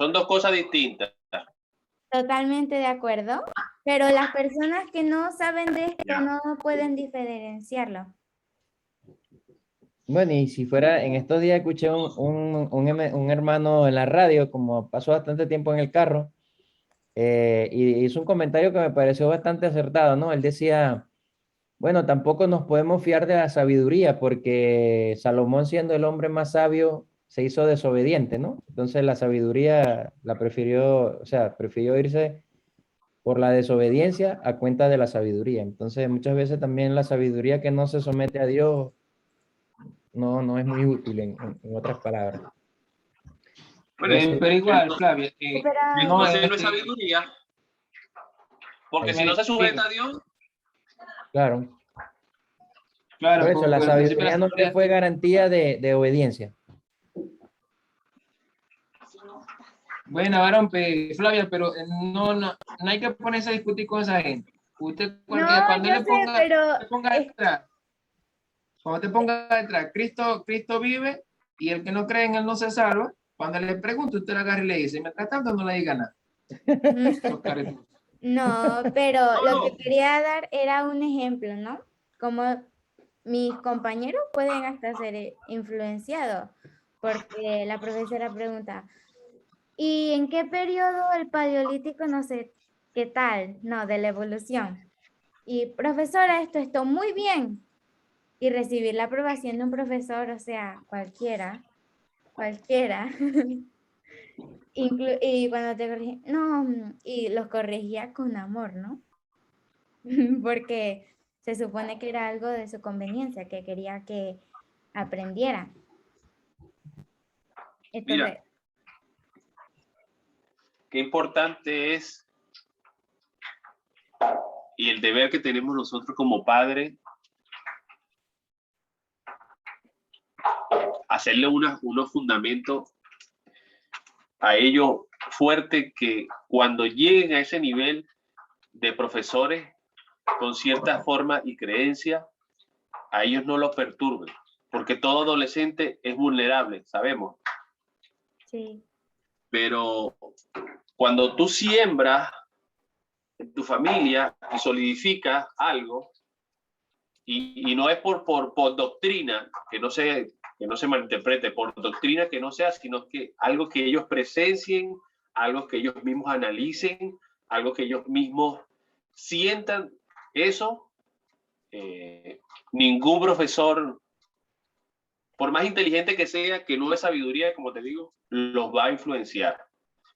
Son dos cosas distintas. Totalmente de acuerdo, pero las personas que no saben de esto no pueden diferenciarlo. Bueno, y si fuera, en estos días escuché un hermano en la radio, como pasó bastante tiempo en el carro, y hizo un comentario que me pareció bastante acertado, ¿no? Él decía, bueno, tampoco nos podemos fiar de la sabiduría, porque Salomón, siendo el hombre más sabio, se hizo desobediente, ¿no? Entonces la sabiduría la prefirió, o sea, prefirió irse por la desobediencia a cuenta de la sabiduría. Entonces muchas veces también la sabiduría que no se somete a Dios no es muy útil, en otras palabras. Bueno, Pero igual, entonces, Flavia, no es sabiduría, porque si no se sujeta a Dios, Claro. claro, Por eso la porque al principio sabiduría no te fue garantía de obediencia. bueno, varón, Flavia, pero no hay que ponerse a discutir con esa gente. Usted, No, cuando yo le sé, ponga, pero te ponga detrás, cuando te ponga detrás, Cristo vive y el que no cree en él no se salva. Cuando le pregunte, usted le agarra y le dice, y mientras tanto no le diga nada. no, pero lo que quería dar era un ejemplo, ¿no? Como mis compañeros pueden hasta ser influenciados, porque la profesora pregunta, ¿y en qué periodo el paleolítico no sé qué tal? No, de la evolución. Y profesora, esto muy bien. Y recibir la aprobación de un profesor, o sea, cualquiera. Y cuando te corrigen, no, y los corregía con amor, ¿no? Porque se supone que era algo de su conveniencia, que quería que aprendieran. Entonces, mira, qué importante es y el deber que tenemos nosotros como padres, hacerle unos fundamentos a ellos fuertes que cuando lleguen a ese nivel de profesores con cierta forma y creencia, a ellos no los perturben, porque todo adolescente es vulnerable, sabemos. sí. Pero cuando tú siembras en tu familia y solidificas algo, y no es por doctrina, que no se malinterprete, por doctrina que no sea, sino que algo que ellos presencien, algo que ellos mismos analicen, algo que ellos mismos sientan, eso, ningún profesor, por más inteligente que sea, que no es sabiduría, como te digo, los va a influenciar.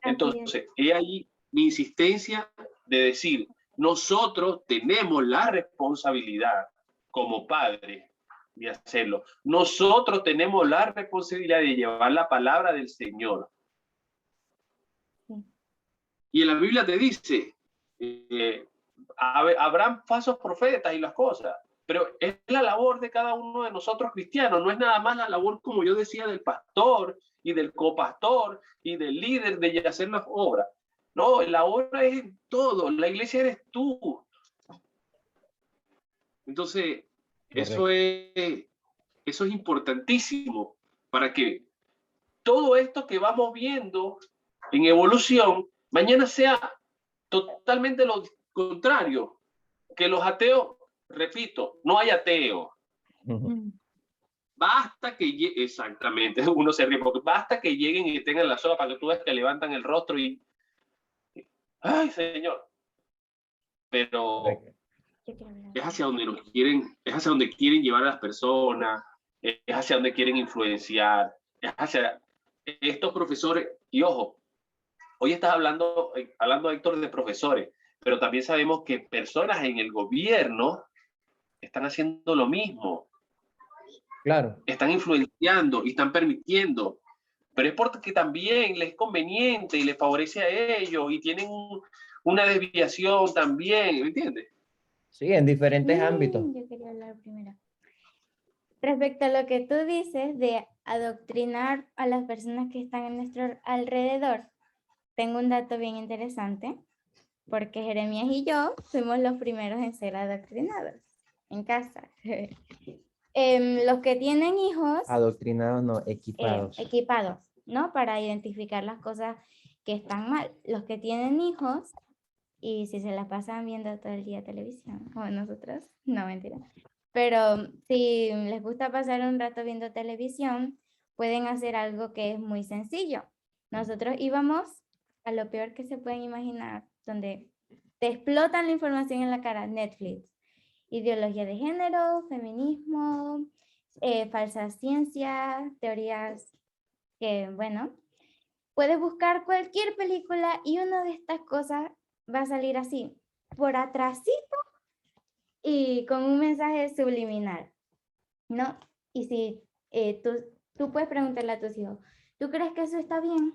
Entonces, he ahí mi insistencia de decir, nosotros tenemos la responsabilidad como padres de hacerlo. Nosotros tenemos la responsabilidad de llevar la palabra del Señor. Sí. Y en la Biblia te dice, habrán falsos profetas y las cosas, pero es la labor de cada uno de nosotros cristianos, no es nada más la labor, como yo decía, del pastor y del copastor y del líder de hacer las obras. No, la obra es en todo, la iglesia eres tú. Entonces, eso es importantísimo para que todo esto que vamos viendo en evolución, mañana sea totalmente lo contrario, que los ateos, repito, no hay ateo. Basta que exactamente, uno se ríe, porque basta que lleguen y tengan la soga para que tú veas que levantan el rostro y, ay, Señor. Pero es hacia donde nos quieren, es hacia donde quieren llevar a las personas, es hacia donde quieren influenciar, es hacia estos profesores. Y ojo, hoy estás hablando, Héctor, de profesores, pero también sabemos que personas en el gobierno están haciendo lo mismo. Claro. Están influenciando y están permitiendo, pero es porque también les es conveniente y les favorece a ellos y tienen una desviación también, ¿me entiendes? Sí, en diferentes ámbitos. Yo quería hablar primero. Respecto a lo que tú dices de adoctrinar a las personas que están en nuestro alrededor, tengo un dato bien interesante, porque Jeremías y yo fuimos los primeros en ser adoctrinados en casa. Los que tienen hijos... Adoctrinados, no, equipados. Equipados. ¿no? Para identificar las cosas que están mal. Los que tienen hijos y si se la pasan viendo todo el día televisión, como nosotros, no, mentira. Pero si les gusta pasar un rato viendo televisión, pueden hacer algo que es muy sencillo. Nosotros íbamos a lo peor que se pueden imaginar, donde te explotan la información en la cara, Netflix. Ideología de género, feminismo, falsas ciencias, teorías que, bueno, puedes buscar cualquier película y una de estas cosas va a salir así, por atrásito y con un mensaje subliminal, ¿no? Y si tú puedes preguntarle a tus hijos, ¿tú crees que eso está bien?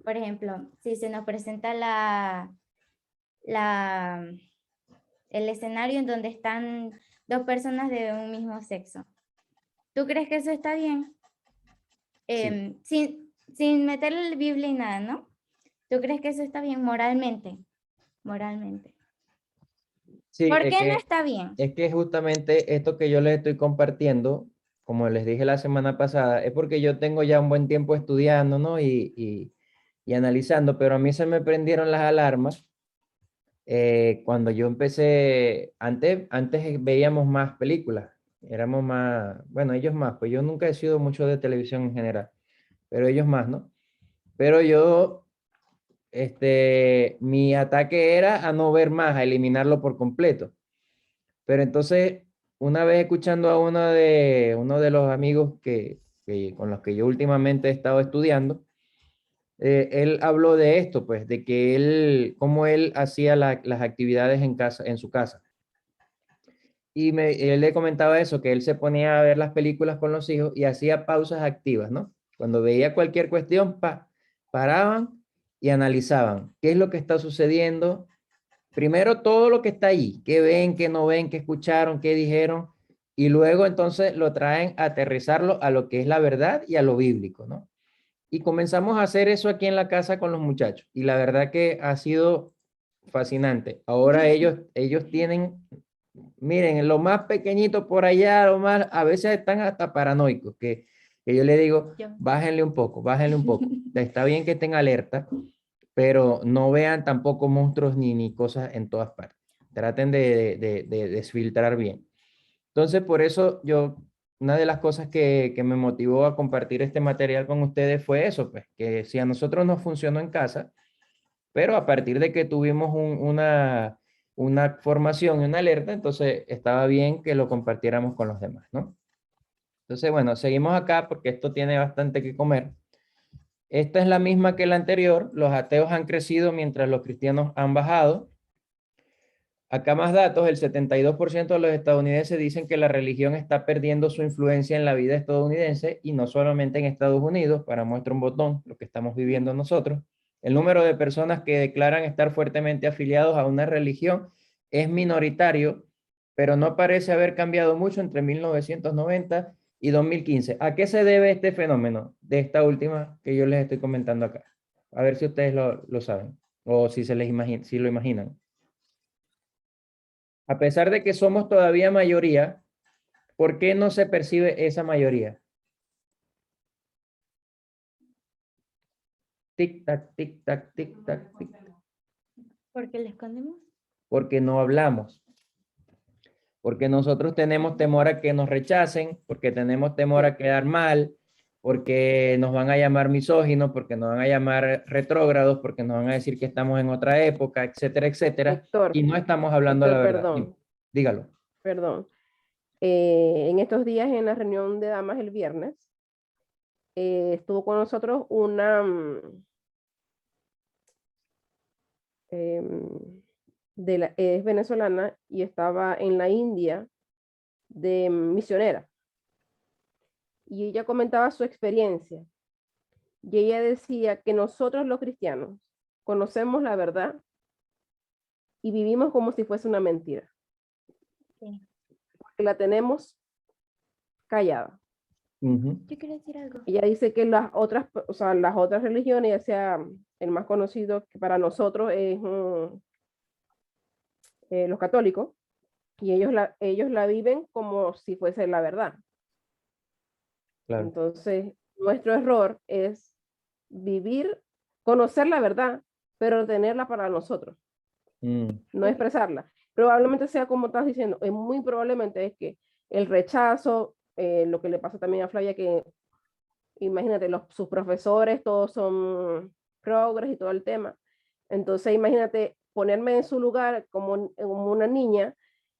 Por ejemplo, si se nos presenta el escenario en donde están dos personas de un mismo sexo. ¿Tú crees que eso está bien? Sin meterle la Biblia y nada, ¿no? ¿Tú crees que eso está bien moralmente? Moralmente. Sí, ¿Por qué no está bien? es que justamente esto que yo les estoy compartiendo, como les dije la semana pasada, es porque yo tengo ya un buen tiempo estudiando, ¿no? Y analizando, pero a mí se me prendieron las alarmas cuando yo empecé, antes veíamos más películas, éramos más, bueno, ellos más, pues yo nunca he sido mucho de televisión en general, pero ellos más, ¿no? Pero yo, mi ataque era a no ver más, a eliminarlo por completo. Pero entonces, una vez escuchando a uno de los amigos con los que yo últimamente he estado estudiando, él habló de esto, pues, de que cómo él hacía las actividades en casa, en su casa. Y él le comentaba eso, que él se ponía a ver las películas con los hijos y hacía pausas activas, ¿no? Cuando veía cualquier cuestión, paraban y analizaban qué es lo que está sucediendo. Primero todo lo que está ahí, qué ven, qué no ven, qué escucharon, qué dijeron, y luego entonces lo traen a aterrizarlo a lo que es la verdad y a lo bíblico, ¿no? Y comenzamos a hacer eso aquí en la casa con los muchachos. Y la verdad que ha sido fascinante. Ahora ellos tienen, miren, lo más pequeñito por allá, lo más, a veces están hasta paranoicos, que yo le digo, bájenle un poco, bájenle un poco. Está bien que estén alerta, pero no vean tampoco monstruos ni cosas en todas partes. Traten de desfiltrar bien. Entonces, por eso una de las cosas que me motivó a compartir este material con ustedes fue eso, pues, que si a nosotros nos funcionó en casa, pero a partir de que tuvimos una formación y una alerta, entonces estaba bien que lo compartiéramos con los demás, ¿no? Entonces, bueno, seguimos acá porque esto tiene bastante que comer. Esta es la misma que la anterior. Los ateos han crecido mientras los cristianos han bajado. Acá más datos, el 72% de los estadounidenses dicen que la religión está perdiendo su influencia en la vida estadounidense y no solamente en Estados Unidos, para muestra un botón, lo que estamos viviendo nosotros. El número de personas que declaran estar fuertemente afiliados a una religión es minoritario, pero no parece haber cambiado mucho entre 1990 y 2015. ¿A qué se debe este fenómeno de esta última que yo les estoy comentando acá? A ver si ustedes lo saben o si si lo imaginan. A pesar de que somos todavía mayoría, ¿por qué no se percibe esa mayoría? Tic, tac, tic, tac, tic, tac, tic. ¿Por qué le escondemos? Porque no hablamos. Porque nosotros tenemos temor a que nos rechacen, porque tenemos temor a quedar mal, porque nos van a llamar misóginos, porque nos van a llamar retrógrados, porque nos van a decir que estamos en otra época, etcétera, etcétera. Héctor, Y no estamos hablando la verdad. perdón, Dígalo. perdón. En estos días en la reunión de damas el viernes, estuvo con nosotros una es venezolana y estaba en la India de misionera. Y ella comentaba su experiencia. Y ella decía que nosotros los cristianos conocemos la verdad y vivimos como si fuese una mentira. Sí. Porque la tenemos callada. Yo quiero decir algo. Ella dice que las otras religiones, ya sea el más conocido que para nosotros es los católicos, y ellos la viven como si fuese la verdad. Claro. Entonces, nuestro error es vivir, conocer la verdad, pero tenerla para nosotros, no expresarla. Probablemente sea como estás diciendo, es muy probablemente es que el rechazo, lo que le pasa también a Flavia, que imagínate, sus profesores todos son progres y todo el tema. Entonces imagínate ponerme en su lugar como una niña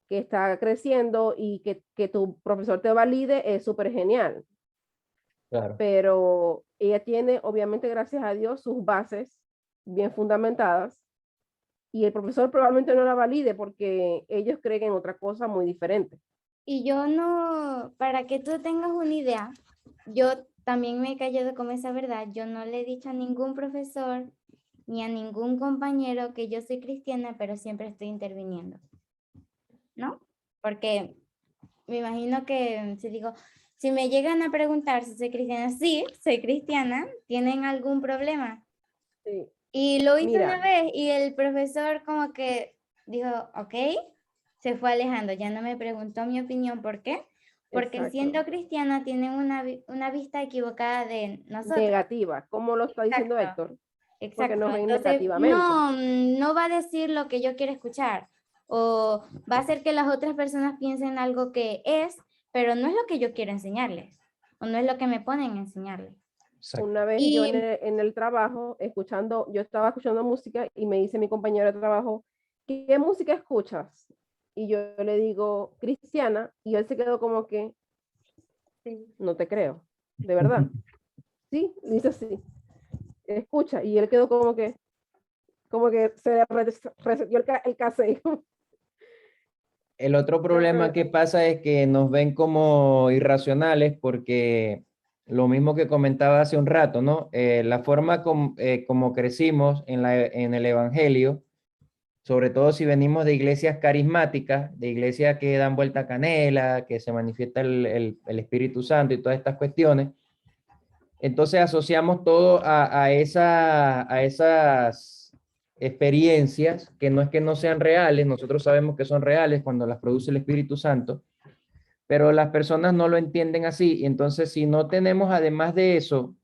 que está creciendo y que tu profesor te valide es súper genial. Claro. Pero ella tiene, obviamente, gracias a Dios, sus bases bien fundamentadas y el profesor probablemente no la valide porque ellos creen en otra cosa muy diferente. Y yo no, para que tú tengas una idea, yo también me he callado con esa verdad. Yo no le he dicho a ningún profesor ni a ningún compañero que yo soy cristiana, pero siempre estoy interviniendo, ¿no? Porque me imagino que si me llegan a preguntar si soy cristiana, sí, soy cristiana, ¿tienen algún problema? Sí. Y lo hice Mira, una vez y el profesor como que dijo, ok, se fue alejando, ya no me preguntó mi opinión, ¿por qué? Porque exacto. siendo cristiana tienen una vista equivocada de nosotros. Negativa, como lo está diciendo Exacto. Héctor. Exacto. Porque nos ven Entonces, negativamente. no va a decir lo que yo quiero escuchar o va a hacer que las otras personas piensen algo que es, pero no es lo que yo quiero enseñarles o no es lo que me ponen a enseñarles. Exacto. Una vez yo en el trabajo, yo estaba escuchando música y me dice mi compañero de trabajo, ¿qué música escuchas? Y yo le digo, cristiana, y él se quedó como que, Sí. no te creo, de verdad. Sí, dice así, escucha, y él quedó como que se le reseteó el cassette. El otro problema que pasa es que nos ven como irracionales porque lo mismo que comentaba hace un rato, ¿no? La forma como crecimos en el Evangelio, sobre todo si venimos de iglesias carismáticas, de iglesias que dan vuelta a canela, que se manifiesta el Espíritu Santo y todas estas cuestiones, entonces asociamos todo a esas experiencias que no es que no sean reales, nosotros sabemos que son reales cuando las produce el Espíritu Santo, pero las personas no lo entienden así. Y entonces, si no tenemos además de eso,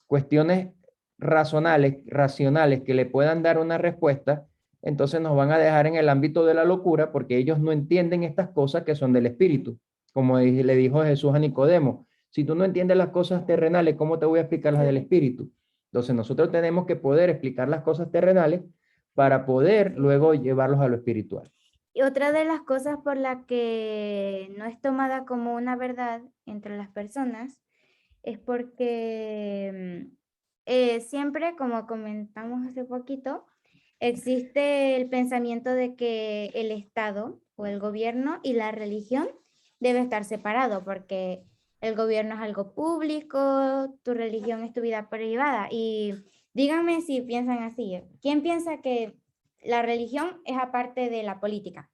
cuestiones racionales que le puedan dar una respuesta, entonces nos van a dejar en el ámbito de la locura porque ellos no entienden estas cosas que son del Espíritu. Como le dijo Jesús a Nicodemo, si tú no entiendes las cosas terrenales, ¿cómo te voy a explicar las del Espíritu? Entonces nosotros tenemos que poder explicar las cosas terrenales para poder luego llevarlos a lo espiritual. Y otra de las cosas por la que no es tomada como una verdad entre las personas es porque siempre, como comentamos hace poquito, existe el pensamiento de que el Estado o el gobierno y la religión debe estar separado porque el gobierno es algo público, tu religión es tu vida privada. Y díganme si piensan así. ¿Quién piensa que la religión es aparte de la política?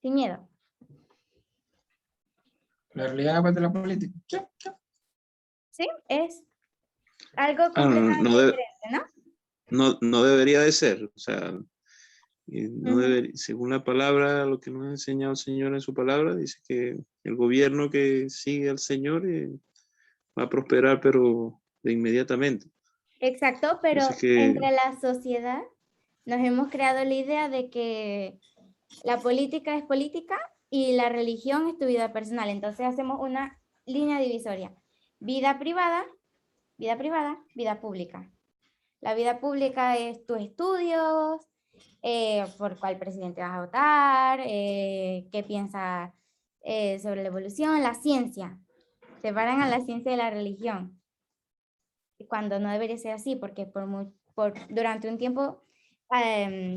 Sin miedo. La realidad es aparte de la política. Sí, es algo completamente diferente, ¿no? No debería de ser, o sea, no debería, según la palabra, lo que nos ha enseñado el Señor en su palabra, dice que el gobierno que sigue al Señor va a prosperar, pero de inmediatamente. Exacto, pero entre la sociedad nos hemos creado la idea de que la política es política y la religión es tu vida personal. Entonces hacemos una línea divisoria. Vida privada, vida pública. La vida pública es tus estudios, por cuál presidente vas a votar, qué piensas sobre la evolución, la ciencia. Separan a la ciencia de la religión. Cuando no debería ser así, porque durante un tiempo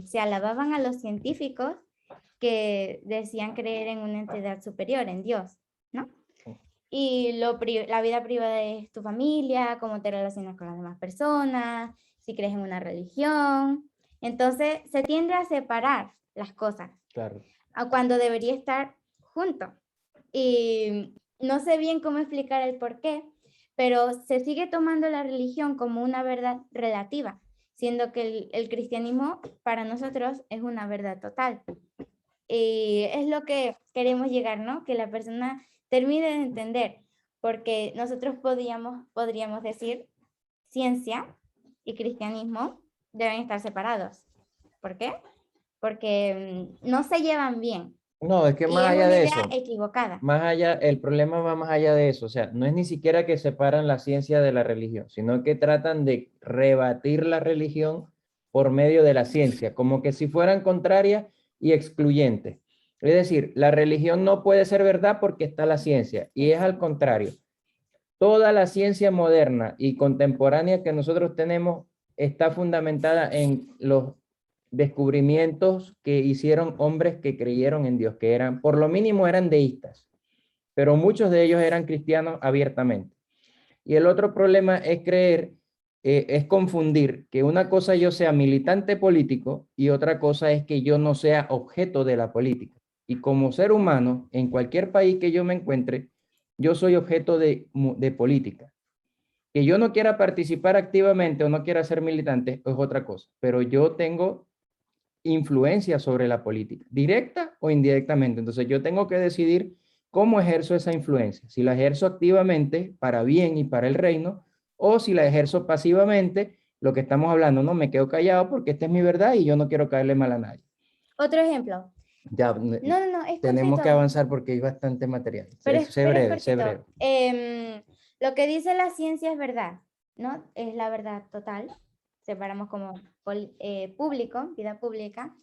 se alababan a los científicos que decían creer en una entidad superior, en Dios, ¿no? Y la vida privada es tu familia, cómo te relacionas con las demás personas, si crees en una religión. Entonces se tiende a separar las cosas. Claro. A cuando debería estar junto. Y no sé bien cómo explicar el por qué, pero se sigue tomando la religión como una verdad relativa, siendo que el cristianismo para nosotros es una verdad total. Y es lo que queremos llegar, ¿no? Que la persona termine de entender, porque nosotros podríamos decir ciencia y cristianismo deben estar separados. ¿Por qué? Porque no se llevan bien. No, es que Y más es allá una de idea eso, equivocada. más allá, el problema va más allá de eso. O sea, no es ni siquiera que separan la ciencia de la religión, sino que tratan de rebatir la religión por medio de la ciencia, como que si fueran contrarias y excluyentes. Es decir, la religión no puede ser verdad porque está la ciencia, y es al contrario. Toda la ciencia moderna y contemporánea que nosotros tenemos está fundamentada en los descubrimientos que hicieron hombres que creyeron en Dios, que eran, por lo mínimo eran deístas, pero muchos de ellos eran cristianos abiertamente. Y el otro problema es creer, es confundir que una cosa yo sea militante político y otra cosa es que yo no sea objeto de la política. Y como ser humano, en cualquier país que yo me encuentre, yo soy objeto de política. Que yo no quiera participar activamente o no quiera ser militante es otra cosa, pero yo tengo influencia sobre la política, directa o indirectamente. Entonces yo tengo que decidir cómo ejerzo esa influencia, si la ejerzo activamente para bien y para el reino, o si la ejerzo pasivamente, lo que estamos hablando, no me quedo callado porque esta es mi verdad y yo no quiero caerle mal a nadie. Otro ejemplo. Ya, No, es tenemos cortito. que avanzar porque hay bastante material. Pero Sé breve, es sé cortito. breve. Lo que dice la ciencia es verdad, ¿no? Es la verdad total. Separamos como público, vida pública.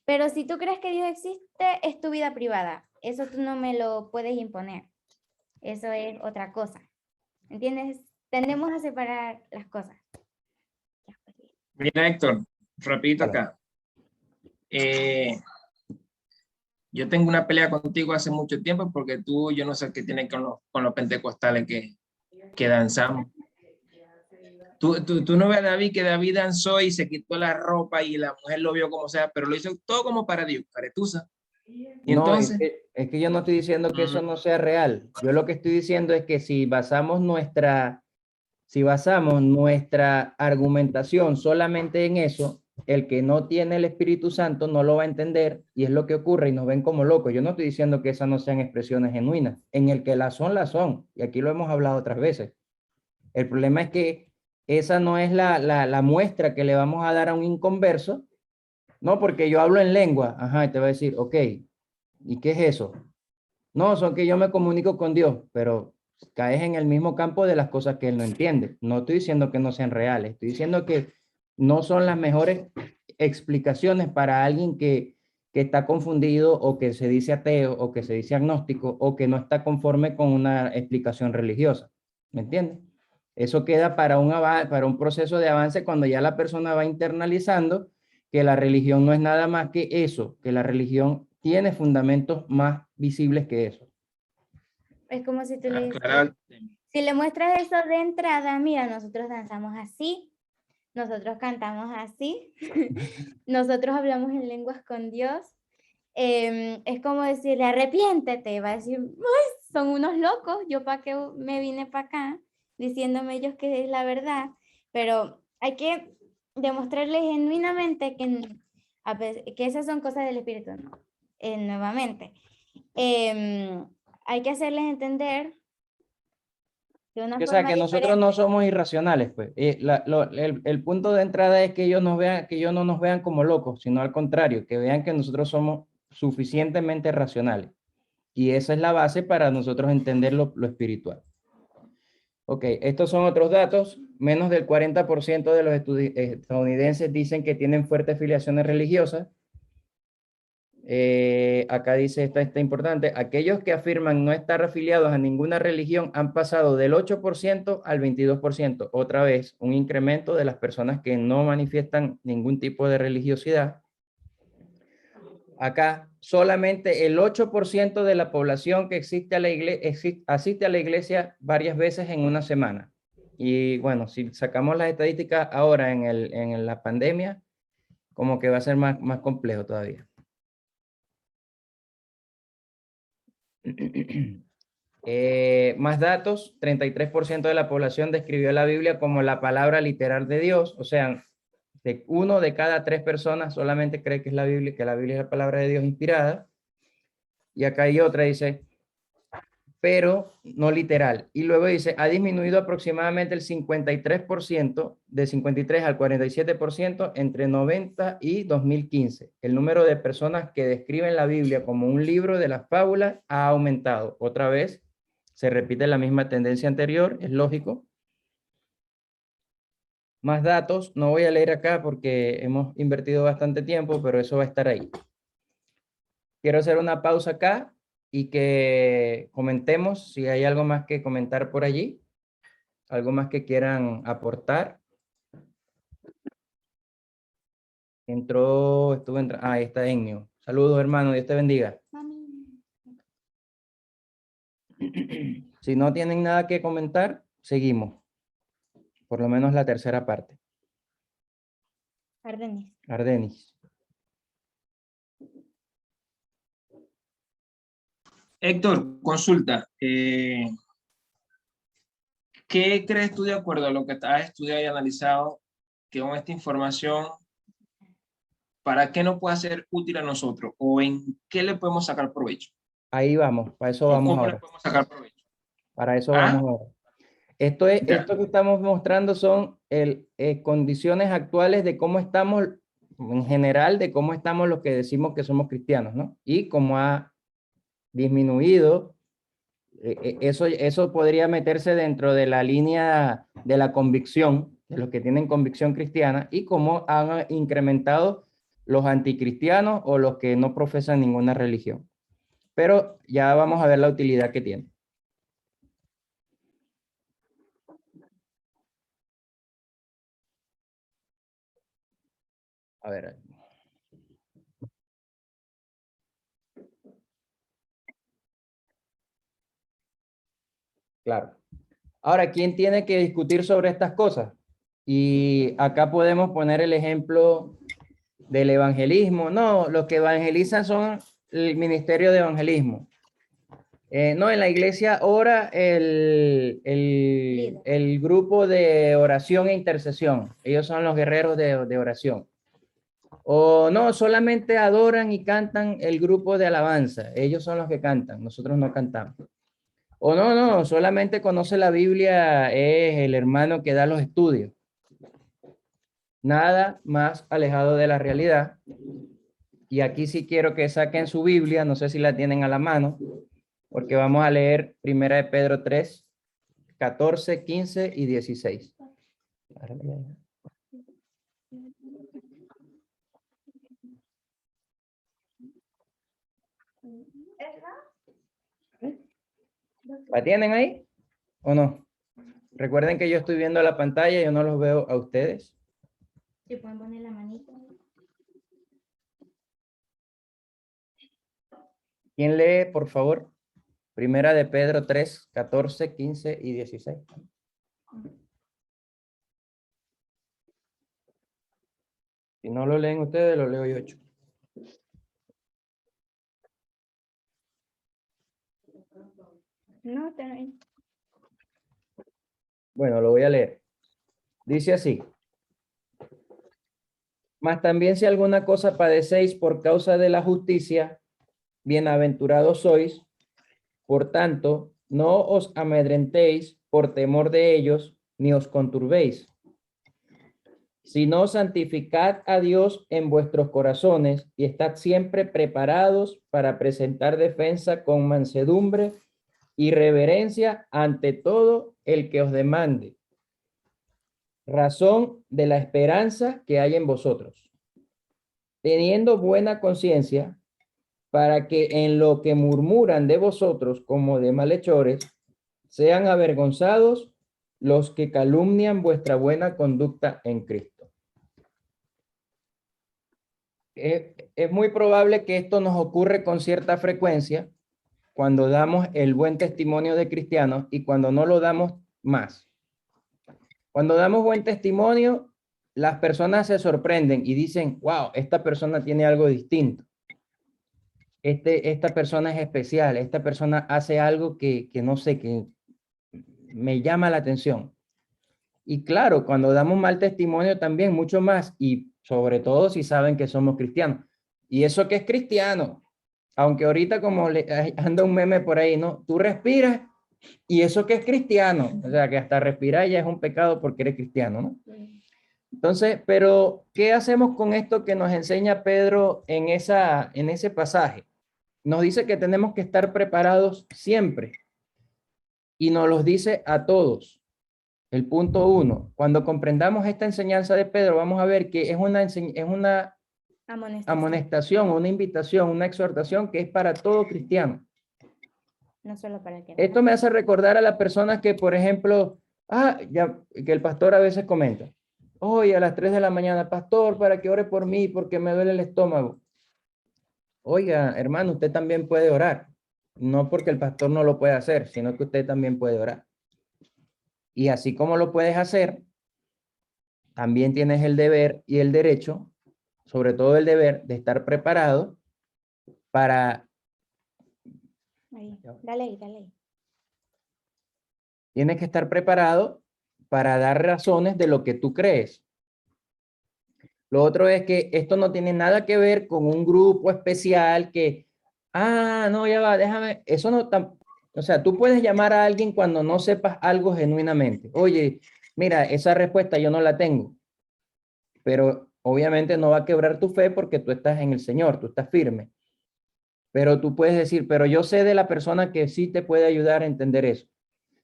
Pero si tú crees que Dios existe, es tu vida privada. Eso tú no me lo puedes imponer. Eso es otra cosa. ¿Entiendes? Tendemos a separar las cosas. Mira, Héctor, rapidito Vale. acá. Yo tengo una pelea contigo hace mucho tiempo porque yo no sé qué tienen con los pentecostales que danzamos. Tú no ves a David, que David danzó y se quitó la ropa y la mujer lo vio como sea, pero lo hizo todo como para Dios, caretusa. Y No, entonces, es que yo no estoy diciendo que eso no sea real. Yo lo que estoy diciendo es que si basamos nuestra argumentación solamente en eso, el que no tiene el Espíritu Santo no lo va a entender y es lo que ocurre y nos ven como locos. Yo no estoy diciendo que esas no sean expresiones genuinas. En el que las son. Y aquí lo hemos hablado otras veces. El problema es que esa no es la muestra que le vamos a dar a un inconverso, no, porque yo hablo en lengua. Ajá, y te va a decir, ok, ¿y qué es eso? No, son que yo me comunico con Dios, pero caes en el mismo campo de las cosas que él no entiende. No estoy diciendo que no sean reales, estoy diciendo que no son las mejores explicaciones para alguien que está confundido o que se dice ateo o que se dice agnóstico o que no está conforme con una explicación religiosa. ¿Me entiendes? Eso queda para para un proceso de avance cuando ya la persona va internalizando que la religión no es nada más que eso, que la religión tiene fundamentos más visibles que eso. Es como si tú le dices, aclarar, si le muestras eso de entrada, mira, nosotros danzamos así, nosotros cantamos así, nosotros hablamos en lenguas con Dios. Es como decirle, arrepiéntete, va a decir, "Ay, son unos locos, yo para qué me vine para acá, diciéndome ellos que es la verdad", pero hay que demostrarles genuinamente que esas son cosas del Espíritu, ¿no? Nuevamente, hay que hacerles entender de una O sea, forma que nosotros no diferente. somos irracionales, pues. El punto de entrada es que ellos que ellos no nos vean como locos, sino al contrario, que vean que nosotros somos suficientemente racionales. Y esa es la base para nosotros entender lo espiritual. Ok, estos son otros datos. Menos del 40% de los estadounidenses dicen que tienen fuertes filiaciones religiosas. Acá dice, está importante, aquellos que afirman no estar afiliados a ninguna religión han pasado del 8% al 22%. Otra vez, un incremento de las personas que no manifiestan ningún tipo de religiosidad. Acá, solamente el 8% de la población que asiste a la iglesia varias veces en una semana. Y bueno, si sacamos las estadísticas ahora en la pandemia, como que va a ser más complejo todavía. Más datos, 33% de la población describió la Biblia como la palabra literal de Dios, o sea, uno de cada 3 personas solamente cree que es la Biblia, que la Biblia es la palabra de Dios inspirada. Y acá hay otra, dice, pero no literal. Y luego dice, ha disminuido aproximadamente el 53%, de 53 al 47% entre 90 y 2015. El número de personas que describen la Biblia como un libro de las fábulas ha aumentado. Otra vez, se repite la misma tendencia anterior, es lógico. Más datos, no voy a leer acá porque hemos invertido bastante tiempo, pero eso va a estar ahí. Quiero hacer una pausa acá y que comentemos si hay algo más que comentar por allí, algo más que quieran aportar. Ahí está Ennio. Saludos, hermano, Dios te bendiga. Si no tienen nada que comentar, seguimos. Por lo menos la tercera parte. Ardenis. Héctor, consulta. ¿Qué crees tú de acuerdo a lo que has estudiado y analizado que con esta información, para qué nos puede ser útil a nosotros o en qué le podemos sacar provecho? Ahí vamos, para eso ¿O vamos cómo ahora. le podemos sacar provecho? Para eso ¿Ah? vamos ahora. Esto que estamos mostrando son condiciones actuales de cómo estamos, en general, de cómo estamos los que decimos que somos cristianos, ¿no? Y cómo ha disminuido. Eso podría meterse dentro de la línea de la convicción, de los que tienen convicción cristiana, y cómo han incrementado los anticristianos o los que no profesan ninguna religión. Pero ya vamos a ver la utilidad que tiene. A ver. Claro. Ahora, ¿quién tiene que discutir sobre estas cosas? Y acá podemos poner el ejemplo del evangelismo. No, los que evangelizan son el ministerio de evangelismo. No, en la iglesia ora el grupo de oración e intercesión. Ellos son los guerreros de oración. O no, solamente adoran y cantan el grupo de alabanza. Ellos son los que cantan, nosotros no cantamos. O no, solamente conoce la Biblia, es el hermano que da los estudios. Nada más alejado de la realidad. Y aquí sí quiero que saquen su Biblia, no sé si la tienen a la mano, porque vamos a leer 1 de Pedro 3, 14, 15 y 16. ¿La tienen ahí o no? Recuerden que yo estoy viendo la pantalla, yo no los veo a ustedes. ¿Se pueden poner la manita? ¿Quién lee, por favor? 1 de Pedro 3, 14, 15 y 16. Si no lo leen ustedes, lo leo yo. No, también. Bueno, lo voy a leer. Dice así. Mas también si alguna cosa padecéis por causa de la justicia, bienaventurados sois. Por tanto, no os amedrentéis por temor de ellos, ni os conturbéis, sino santificad a Dios en vuestros corazones y estad siempre preparados para presentar defensa con mansedumbre y reverencia ante todo el que os demande razón de la esperanza que hay en vosotros, teniendo buena conciencia, para que en lo que murmuran de vosotros como de malhechores, sean avergonzados los que calumnian vuestra buena conducta en Cristo. Es muy probable que esto nos ocurre con cierta frecuencia cuando damos el buen testimonio de cristianos y cuando no lo damos más. Cuando damos buen testimonio, las personas se sorprenden y dicen, wow, esta persona tiene algo distinto. Esta persona es especial, esta persona hace algo que no sé, que me llama la atención. Y claro, cuando damos mal testimonio también, mucho más, y sobre todo si saben que somos cristianos. ¿Y eso qué es cristiano? Aunque ahorita como anda un meme por ahí, ¿no? Tú respiras y eso que es cristiano, o sea, que hasta respirar ya es un pecado porque eres cristiano, ¿no? Entonces, pero ¿qué hacemos con esto que nos enseña Pedro en ese pasaje? Nos dice que tenemos que estar preparados siempre y nos los dice a todos. El punto 1, cuando comprendamos esta enseñanza de Pedro, vamos a ver que es una amonestación, una invitación, una exhortación que es para todo cristiano. No solo para el que Esto me hace recordar a las personas que, por ejemplo, que el pastor a veces comenta, hoy a las 3 de la mañana, pastor, para que ore por mí porque me duele el estómago. Oiga, hermano, usted también puede orar. No porque el pastor no lo puede hacer, sino que usted también puede orar. Y así como lo puedes hacer, también tienes el deber y el derecho, sobre todo el deber de estar preparado para... Ahí. Dale ahí. Tienes que estar preparado para dar razones de lo que tú crees. Lo otro es que esto no tiene nada que ver con un grupo especial que, no, ya va, déjame, eso no, o sea, tú puedes llamar a alguien cuando no sepas algo genuinamente. Oye, mira, esa respuesta yo no la tengo, pero obviamente no va a quebrar tu fe porque tú estás en el Señor, tú estás firme. Pero tú puedes decir, pero yo sé de la persona que sí te puede ayudar a entender eso.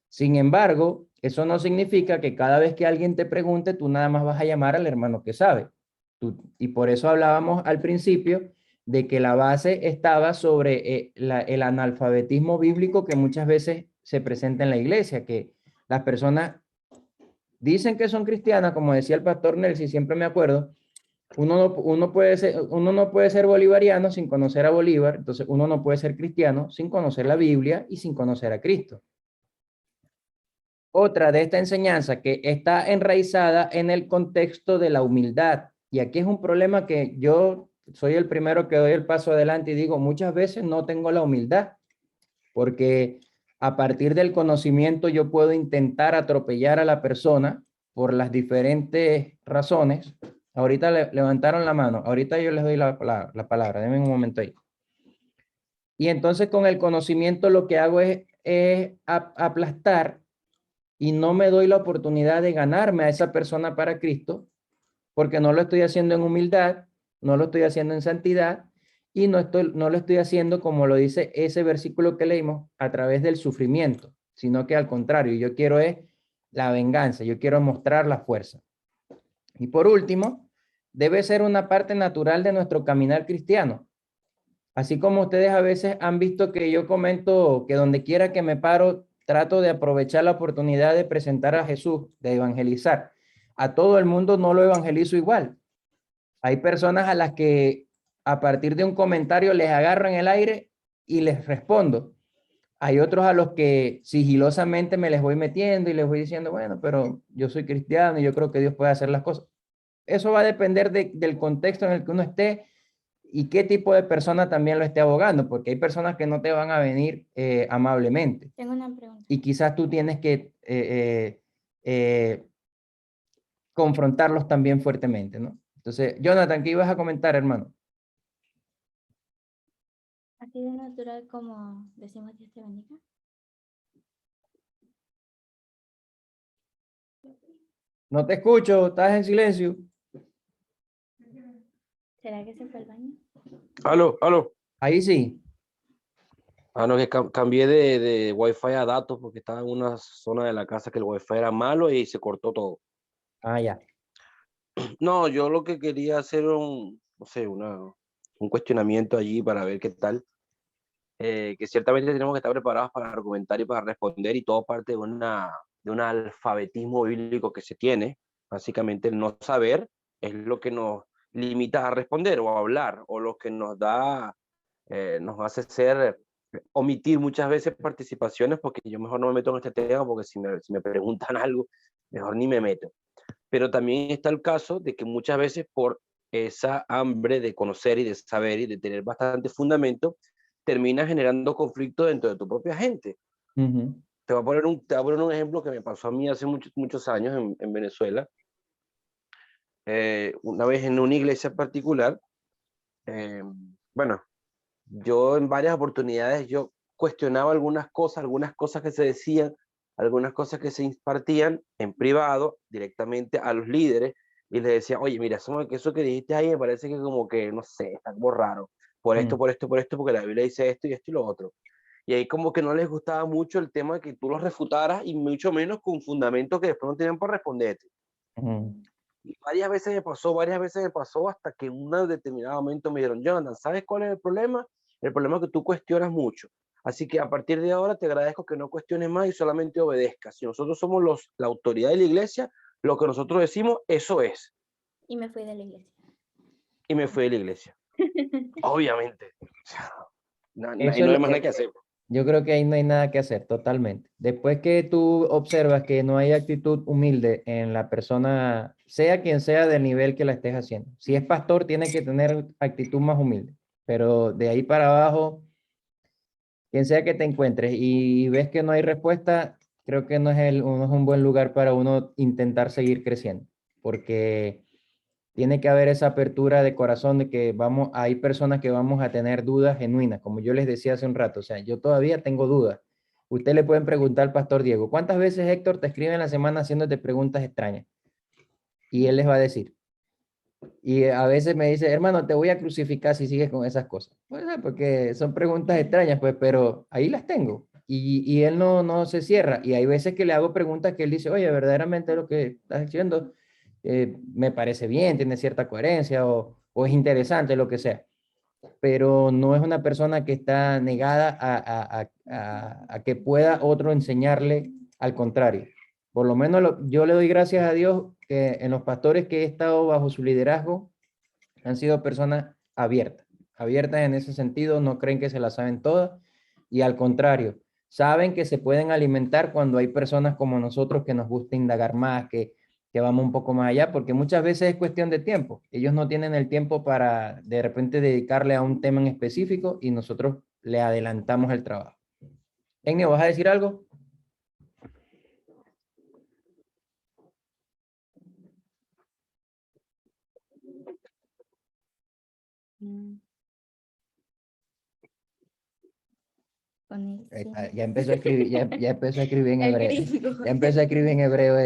Sin embargo, eso no significa que cada vez que alguien te pregunte, tú nada más vas a llamar al hermano que sabe. Y por eso hablábamos al principio de que la base estaba sobre el analfabetismo bíblico que muchas veces se presenta en la iglesia, que las personas dicen que son cristianas, como decía el pastor Nelson, siempre me acuerdo, uno no puede ser bolivariano sin conocer a Bolívar, entonces uno no puede ser cristiano sin conocer la Biblia y sin conocer a Cristo. Otra de esta enseñanza que está enraizada en el contexto de la humildad. Y aquí es un problema que yo soy el primero que doy el paso adelante y digo, muchas veces no tengo la humildad, porque a partir del conocimiento yo puedo intentar atropellar a la persona por las diferentes razones. Ahorita levantaron la mano, ahorita yo les doy la palabra, denme un momento ahí. Y entonces con el conocimiento lo que hago es aplastar y no me doy la oportunidad de ganarme a esa persona para Cristo, porque no lo estoy haciendo en humildad, no lo estoy haciendo en santidad y no lo estoy haciendo como lo dice ese versículo que leímos a través del sufrimiento, sino que al contrario, yo quiero es la venganza, yo quiero mostrar la fuerza. Y por último, debe ser una parte natural de nuestro caminar cristiano. Así como ustedes a veces han visto que yo comento que donde quiera que me paro, trato de aprovechar la oportunidad de presentar a Jesús, de evangelizar. A todo el mundo no lo evangelizo igual. Hay personas a las que a partir de un comentario les agarro en el aire y les respondo. Hay otros a los que sigilosamente me les voy metiendo y les voy diciendo, bueno, pero yo soy cristiano y yo creo que Dios puede hacer las cosas. Eso va a depender del contexto en el que uno esté y qué tipo de persona también lo esté abogando, porque hay personas que no te van a venir amablemente. Tengo una pregunta. Y quizás tú tienes que confrontarlos también fuertemente, ¿no? Entonces, Jonathan, ¿qué ibas a comentar, hermano? Así de natural como decimos Dios te bendiga. No te escucho, estás en silencio. ¿Será que se fue al baño? Aló. Ahí sí. No, que cambié de Wi-Fi a datos porque estaba en una zona de la casa que el Wi-Fi era malo y se cortó todo. Ya. No, yo lo que quería hacer un cuestionamiento allí para ver qué tal. Que ciertamente tenemos que estar preparados para argumentar y para responder y todo parte de un alfabetismo bíblico que se tiene. Básicamente el no saber es lo que nos limita a responder o a hablar o lo que nos hace omitir muchas veces participaciones porque yo mejor no me meto en este tema porque si me preguntan algo, mejor ni me meto. Pero también está el caso de que muchas veces por esa hambre de conocer y de saber y de tener bastante fundamento, termina generando conflicto dentro de tu propia gente. Te voy a poner un ejemplo que me pasó a mí hace muchos años en Venezuela. Una vez en una iglesia particular, bueno, yo en varias oportunidades yo cuestionaba algunas cosas que se decían, algunas cosas que se impartían en privado directamente a los líderes y les decía, oye, mira, eso que dijiste ahí me parece que como que, no sé, está como raro, por esto, porque la Biblia dice esto y lo otro. Y ahí como que no les gustaba mucho el tema de que tú los refutaras y mucho menos con fundamentos que después no tenían para responderte. Y varias veces me pasó hasta que en un determinado momento me dijeron, Jonathan, ¿sabes cuál es el problema? El problema es que tú cuestionas mucho. Así que a partir de ahora te agradezco que no cuestiones más y solamente obedezcas. Si nosotros somos la autoridad de la iglesia, lo que nosotros decimos, eso es. Y me fui de la iglesia. Y me fui de la iglesia. Obviamente. No hay más nada que hacer. Yo creo que ahí no hay nada que hacer, totalmente. Después que tú observas que no hay actitud humilde en la persona, sea quien sea del nivel que la estés haciendo. Si es pastor, tiene que tener actitud más humilde. Pero de ahí para abajo, quien sea que te encuentres y ves que no hay respuesta, creo que no es un buen lugar para uno intentar seguir creciendo. Porque tiene que haber esa apertura de corazón de que hay personas que vamos a tener dudas genuinas, como yo les decía hace un rato, o sea, yo todavía tengo dudas. Usted le pueden preguntar al pastor Diego, ¿cuántas veces Héctor te escribe en la semana haciéndote preguntas extrañas? Y él les va a decir. Y a veces me dice, hermano, te voy a crucificar si sigues con esas cosas. Pues, porque son preguntas extrañas, pues, pero ahí las tengo. Y él no se cierra. Y hay veces que le hago preguntas que él dice, oye, verdaderamente lo que estás diciendo me parece bien, tiene cierta coherencia o es interesante, lo que sea. Pero no es una persona que está negada a que pueda otro enseñarle, al contrario. Por lo menos yo le doy gracias a Dios que en los pastores que he estado bajo su liderazgo han sido personas abiertas en ese sentido, no creen que se la saben todas y al contrario, saben que se pueden alimentar cuando hay personas como nosotros que nos gusta indagar más, que vamos un poco más allá, porque muchas veces es cuestión de tiempo. Ellos no tienen el tiempo para de repente dedicarle a un tema en específico y nosotros le adelantamos el trabajo. Enio, ¿vas a decir algo? Ya empezó a escribir, ya empezó a escribir en hebreo. Ya empezó a escribir en hebreo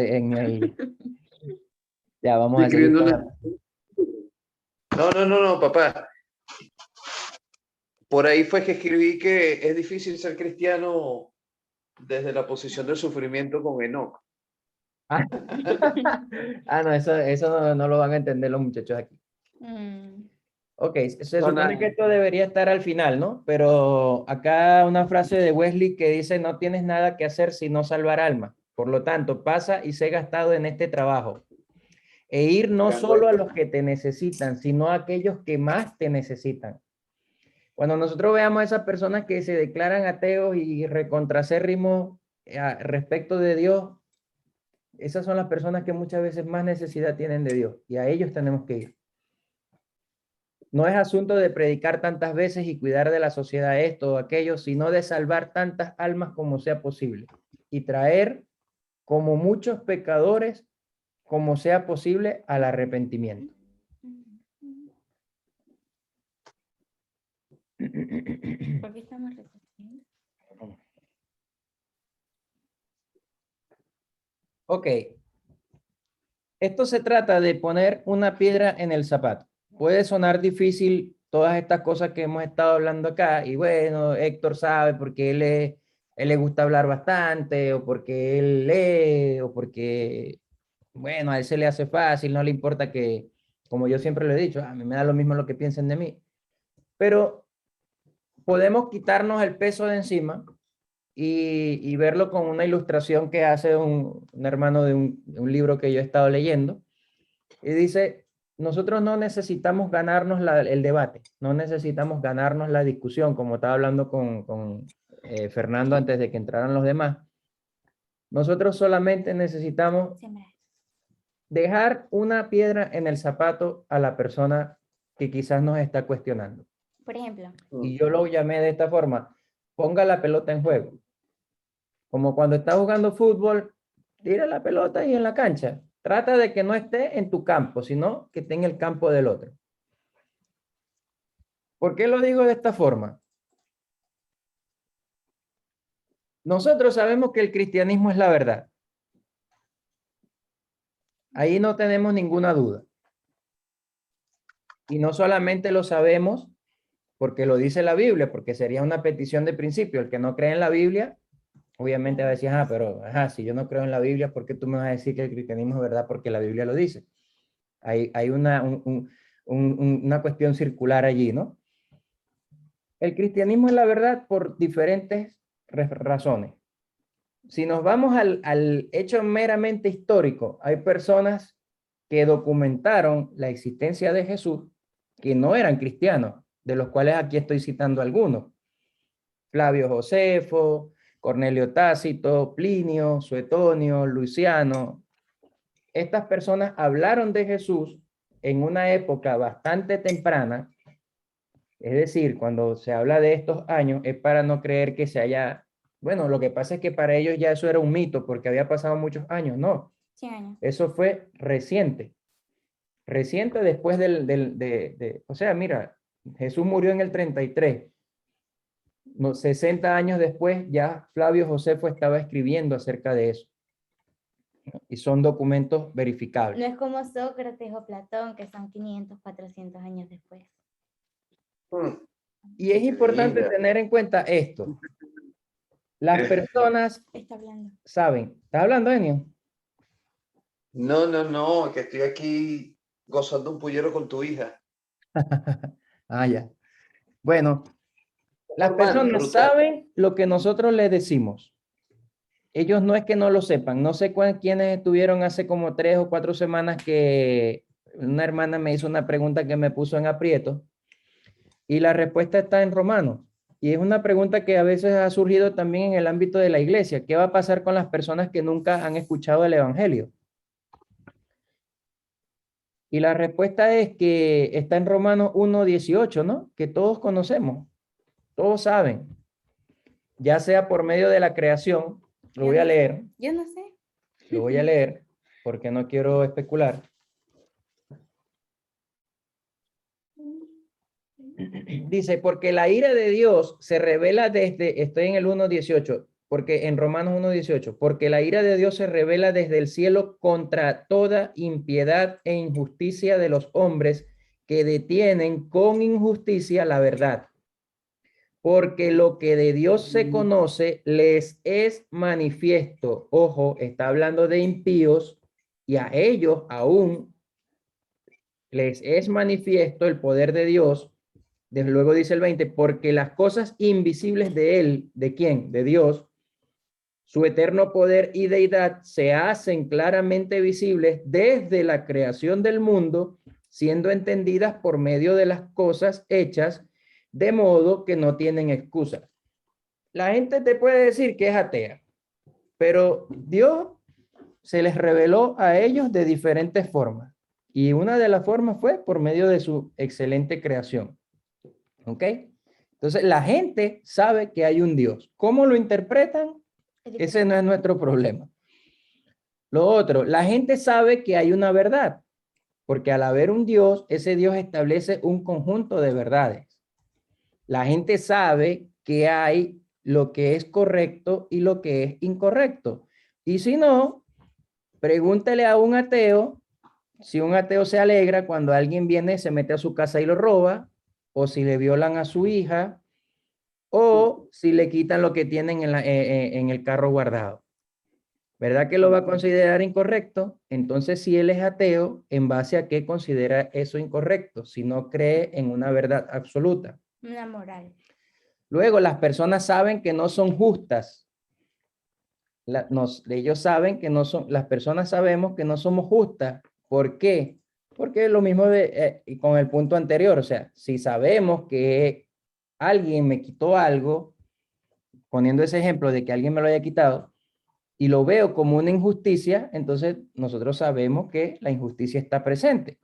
Ya vamos a seguir. No, papá. Por ahí fue que escribí que es difícil ser cristiano desde la posición del sufrimiento con Enoch. No, eso no lo van a entender los muchachos aquí. Ok, se supone que esto debería estar al final, ¿no? Pero acá una frase de Wesley que dice, no tienes nada que hacer sino salvar almas. Por lo tanto, pasa y sé gastado en este trabajo. E ir no solo a los que te necesitan, sino a aquellos que más te necesitan. Cuando nosotros veamos a esas personas que se declaran ateos y recontracérrimos respecto de Dios, esas son las personas que muchas veces más necesidad tienen de Dios y a ellos tenemos que ir. No es asunto de predicar tantas veces y cuidar de la sociedad esto o aquello, sino de salvar tantas almas como sea posible y traer como muchos pecadores como sea posible al arrepentimiento. ¿Por qué estamos repitiendo? Ok. Esto se trata de poner una piedra en el zapato. Puede sonar difícil todas estas cosas que hemos estado hablando acá y bueno, Héctor sabe porque él le gusta hablar bastante o porque él lee o porque, bueno, a él se le hace fácil, no le importa que, como yo siempre lo he dicho, a mí me da lo mismo lo que piensen de mí. Pero podemos quitarnos el peso de encima y verlo con una ilustración que hace un hermano de un libro que yo he estado leyendo. Y dice, nosotros no necesitamos ganarnos el debate, no necesitamos ganarnos la discusión, como estaba hablando con Fernando antes de que entraran los demás. Nosotros solamente necesitamos dejar una piedra en el zapato a la persona que quizás nos está cuestionando. Por ejemplo. Y yo lo llamé de esta forma, ponga la pelota en juego. Como cuando estás jugando fútbol, tira la pelota ahí en la cancha. Trata de que no esté en tu campo, sino que esté en el campo del otro. ¿Por qué lo digo de esta forma? Nosotros sabemos que el cristianismo es la verdad. Ahí no tenemos ninguna duda. Y no solamente lo sabemos porque lo dice la Biblia, porque sería una petición de principio. El que no cree en la Biblia, obviamente va a decir, pero si yo no creo en la Biblia, ¿por qué tú me vas a decir que el cristianismo es verdad? Porque la Biblia lo dice. Hay una cuestión circular allí, ¿no? El cristianismo es la verdad por diferentes razones. Si nos vamos al hecho meramente histórico, hay personas que documentaron la existencia de Jesús que no eran cristianos, de los cuales aquí estoy citando algunos. Flavio Josefo, Cornelio Tácito, Plinio, Suetonio, Luciano. Estas personas hablaron de Jesús en una época bastante temprana, es decir, cuando se habla de estos años, es para no creer que se haya... Bueno, lo que pasa es que para ellos ya eso era un mito, porque había pasado muchos años, no. 100 años. Eso fue reciente. Reciente después o sea, mira, Jesús murió en el 33. 60 años después ya Flavio Josefo estaba escribiendo acerca de eso. Y son documentos verificables. No es como Sócrates o Platón, que son 500, 400 años después. Y es importante tener en cuenta esto. Las personas Está hablando. saben. ¿Estás hablando, Enio? No, que estoy aquí gozando un pullero con tu hija. Ya. Bueno, las Normal, personas brutal. saben lo que nosotros les decimos. Ellos no es que no lo sepan. No sé quiénes estuvieron hace como 3 o 4 semanas que una hermana me hizo una pregunta que me puso en aprieto y la respuesta está en Romanos. Y es una pregunta que a veces ha surgido también en el ámbito de la iglesia. ¿Qué va a pasar con las personas que nunca han escuchado el evangelio? Y la respuesta es que está en Romanos 1:18, ¿no? Que todos conocemos, todos saben, ya sea por medio de la creación, lo voy a leer. Yo no sé. Lo voy a leer porque no quiero especular. Dice, porque la ira de Dios se revela desde, estoy en el 1:18, porque en Romanos 1:18, porque la ira de Dios se revela desde el cielo contra toda impiedad e injusticia de los hombres que detienen con injusticia la verdad. Porque lo que de Dios se conoce les es manifiesto. Ojo, está hablando de impíos y a ellos aún les es manifiesto el poder de Dios. Desde luego dice el 20, porque las cosas invisibles de él, ¿de quién? De Dios, su eterno poder y deidad se hacen claramente visibles desde la creación del mundo, siendo entendidas por medio de las cosas hechas, de modo que no tienen excusa. La gente te puede decir que es atea, pero Dios se les reveló a ellos de diferentes formas. Y una de las formas fue por medio de su excelente creación. ¿Ok? Entonces, la gente sabe que hay un Dios. ¿Cómo lo interpretan? Ese no es nuestro problema. Lo otro, la gente sabe que hay una verdad, porque al haber un Dios, ese Dios establece un conjunto de verdades. La gente sabe que hay lo que es correcto y lo que es incorrecto. Y si no, pregúntele a un ateo, si un ateo se alegra cuando alguien viene, se mete a su casa y lo roba, o si le violan a su hija, o si le quitan lo que tienen en el carro guardado. ¿Verdad que lo va a considerar incorrecto? Entonces, si él es ateo, ¿en base a qué considera eso incorrecto? Si no cree en una verdad absoluta. Una moral. Luego, las personas saben que no son justas. Ellos saben que no son, las personas sabemos que no somos justas. ¿Por qué? Porque es lo mismo con el punto anterior. O sea, si sabemos que alguien me quitó algo, poniendo ese ejemplo de que alguien me lo haya quitado, y lo veo como una injusticia, entonces nosotros sabemos que la injusticia está presente.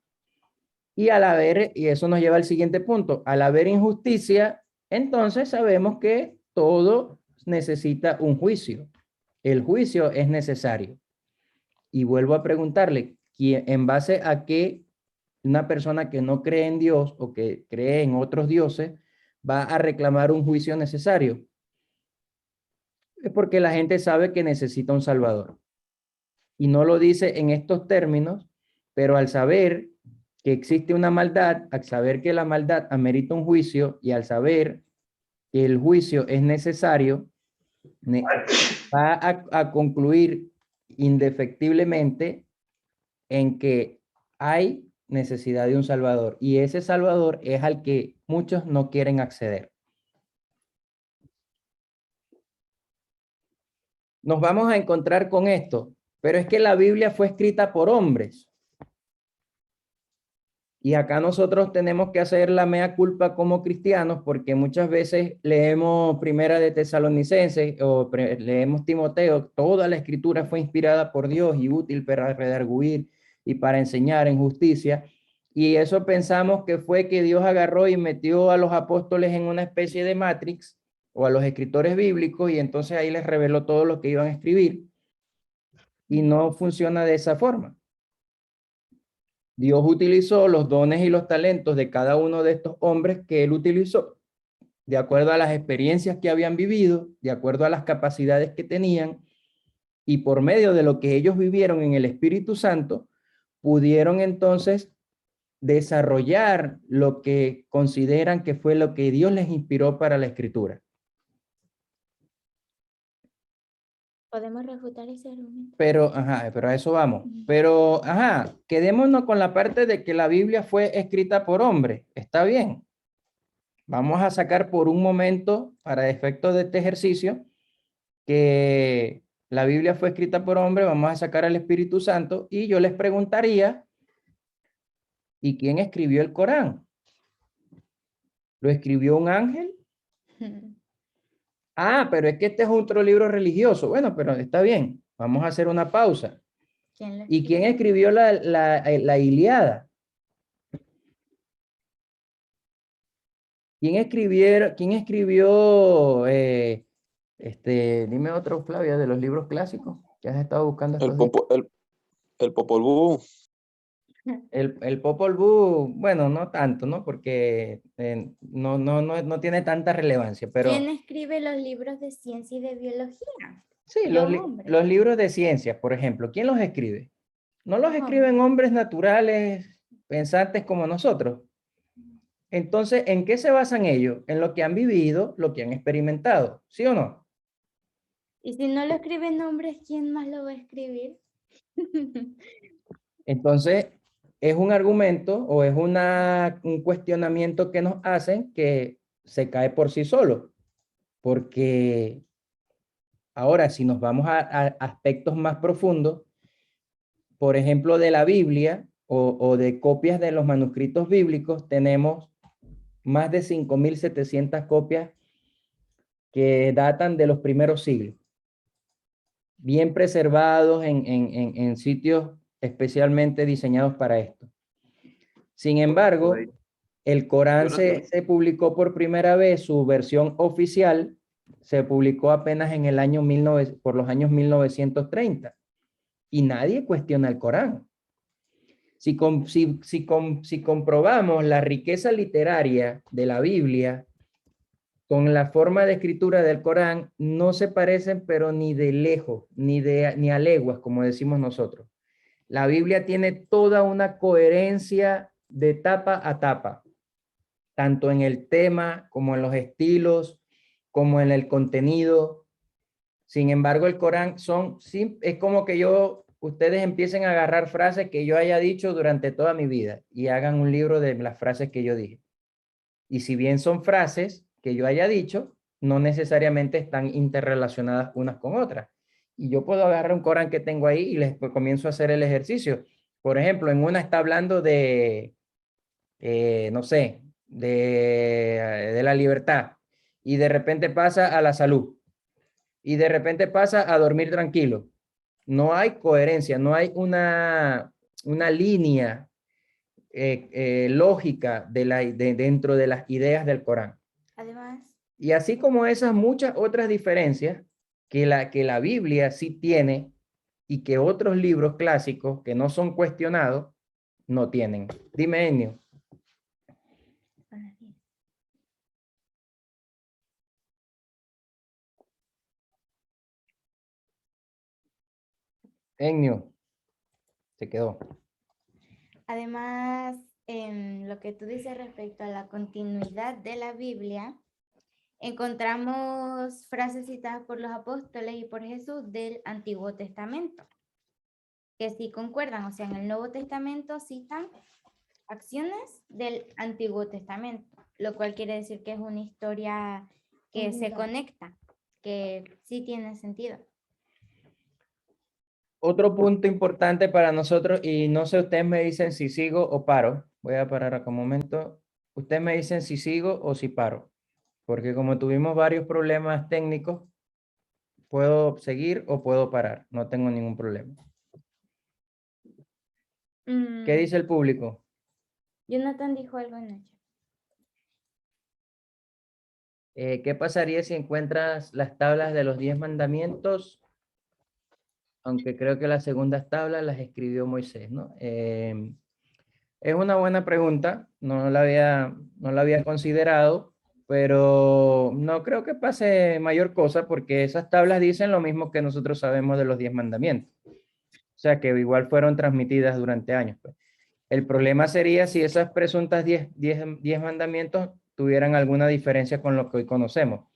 Y al haber, y eso nos lleva al siguiente punto, al haber injusticia, entonces sabemos que todo necesita un juicio. El juicio es necesario. Y vuelvo a preguntarle, ¿en base a qué una persona que no cree en Dios o que cree en otros dioses va a reclamar un juicio necesario? Es porque la gente sabe que necesita un Salvador. Y no lo dice en estos términos, pero al saber que existe una maldad, al saber que la maldad amerita un juicio y al saber que el juicio es necesario, va a concluir indefectiblemente en que hay necesidad de un Salvador y ese Salvador es al que muchos no quieren acceder. Nos vamos a encontrar con esto, pero es que la Biblia fue escrita por hombres. Y acá nosotros tenemos que hacer la mea culpa como cristianos porque muchas veces leemos Primera de Tesalonicenses o leemos Timoteo, toda la escritura fue inspirada por Dios y útil para redarguir y para enseñar en justicia. Y eso pensamos que fue que Dios agarró y metió a los apóstoles en una especie de Matrix o a los escritores bíblicos y entonces ahí les reveló todo lo que iban a escribir. Y no funciona de esa forma. Dios utilizó los dones y los talentos de cada uno de estos hombres que él utilizó, de acuerdo a las experiencias que habían vivido, de acuerdo a las capacidades que tenían, y por medio de lo que ellos vivieron en el Espíritu Santo, pudieron entonces desarrollar lo que consideran que fue lo que Dios les inspiró para la Escritura. Podemos refutar ese argumento. Pero a eso vamos. Pero, quedémonos con la parte de que la Biblia fue escrita por hombres. Está bien. Vamos a sacar por un momento, para efectos de este ejercicio, que la Biblia fue escrita por hombres. Vamos a sacar al Espíritu Santo y yo les preguntaría, ¿y quién escribió el Corán? ¿Lo escribió un ángel? Pero es que este es otro libro religioso. Bueno, pero está bien. Vamos a hacer una pausa. ¿Y quién escribió la Ilíada? ¿Quién escribió dime otro, Flavia, de los libros clásicos que has estado buscando estos días? El Popol Vuh. El Popol Vuh, bueno, no tanto, ¿no? Porque no tiene tanta relevancia, pero... ¿Quién escribe los libros de ciencia y de biología? Sí, los libros de ciencia, por ejemplo, ¿quién los escribe? No los escriben hombres naturales, pensantes como nosotros. Entonces, ¿en qué se basan ellos? En lo que han vivido, lo que han experimentado, ¿sí o no? Y si no lo escriben hombres, ¿quién más lo va a escribir? Entonces, es un argumento o es un cuestionamiento que nos hacen que se cae por sí solo. Porque ahora, si nos vamos a aspectos más profundos, por ejemplo, de la Biblia o de copias de los manuscritos bíblicos, tenemos más de 5.700 copias que datan de los primeros siglos, bien preservados en sitios especialmente diseñados para esto. Sin embargo, el Corán se publicó por primera vez, su versión oficial se publicó apenas en el año por los años 1930 y nadie cuestiona el Corán. Si comprobamos la riqueza literaria de la Biblia con la forma de escritura del Corán, no se parecen, pero ni de lejos, ni a leguas, como decimos nosotros. La Biblia tiene toda una coherencia de tapa a tapa, tanto en el tema, como en los estilos, como en el contenido. Sin embargo, el Corán es como que ustedes empiecen a agarrar frases que yo haya dicho durante toda mi vida y hagan un libro de las frases que yo dije. Y si bien son frases que yo haya dicho, no necesariamente están interrelacionadas unas con otras. Y yo puedo agarrar un Corán que tengo ahí y les comienzo a hacer el ejercicio. Por ejemplo, en una está hablando de, no sé, de la libertad. Y de repente pasa a la salud. Y de repente pasa a dormir tranquilo. No hay coherencia, no hay una línea lógica dentro de las ideas del Corán. Además. Y así como esas muchas otras diferencias que la Biblia sí tiene y que otros libros clásicos que no son cuestionados no tienen. Dime, Ennio. Ennio, se quedó. Además, en lo que tú dices respecto a la continuidad de la Biblia, encontramos frases citadas por los apóstoles y por Jesús del Antiguo Testamento, que sí concuerdan, o sea, en el Nuevo Testamento citan acciones del Antiguo Testamento, lo cual quiere decir que es una historia que se conecta, que sí tiene sentido. Otro punto importante para nosotros, y no sé, ustedes me dicen si sigo o paro. Voy a parar acá un momento. Ustedes me dicen si sigo o si paro, porque como tuvimos varios problemas técnicos, puedo seguir o puedo parar. No tengo ningún problema. ¿Qué dice el público? Jonathan dijo algo en el chat. ¿Qué pasaría si encuentras las tablas de los 10 mandamientos? Aunque creo que las segundas tablas las escribió Moisés, ¿no? Es una buena pregunta, no la había considerado, pero no creo que pase mayor cosa porque esas tablas dicen lo mismo que nosotros sabemos de los 10 mandamientos. O sea, que igual fueron transmitidas durante años, pues. El problema sería si esas presuntas 10 mandamientos tuvieran alguna diferencia con lo que hoy conocemos.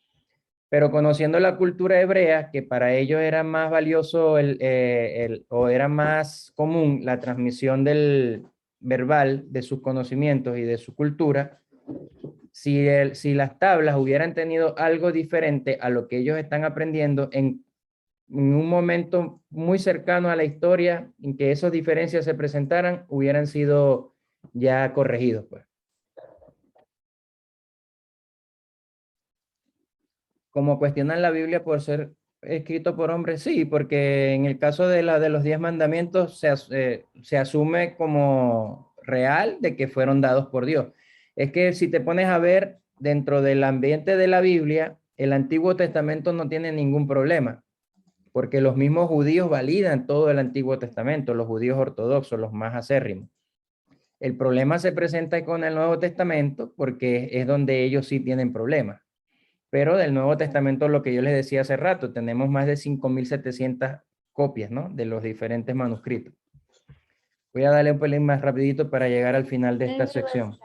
Pero conociendo la cultura hebrea, que para ellos era más valioso o era más común la transmisión del verbal de sus conocimientos y de su cultura, si las tablas hubieran tenido algo diferente a lo que ellos están aprendiendo en un momento muy cercano a la historia en que esas diferencias se presentaran, hubieran sido ya corregidos, pues. Como cuestionan la Biblia por ser escrito por hombres, sí, porque en el caso de los 10 mandamientos se asume como real de que fueron dados por Dios. Es que si te pones a ver dentro del ambiente de la Biblia, el Antiguo Testamento no tiene ningún problema, porque los mismos judíos validan todo el Antiguo Testamento, los judíos ortodoxos, los más acérrimos. El problema se presenta con el Nuevo Testamento porque es donde ellos sí tienen problemas. Pero del Nuevo Testamento, lo que yo les decía hace rato, tenemos más de 5.700 copias, ¿no? De los diferentes manuscritos. Voy a darle un pelín más rapidito para llegar al final de esta sección.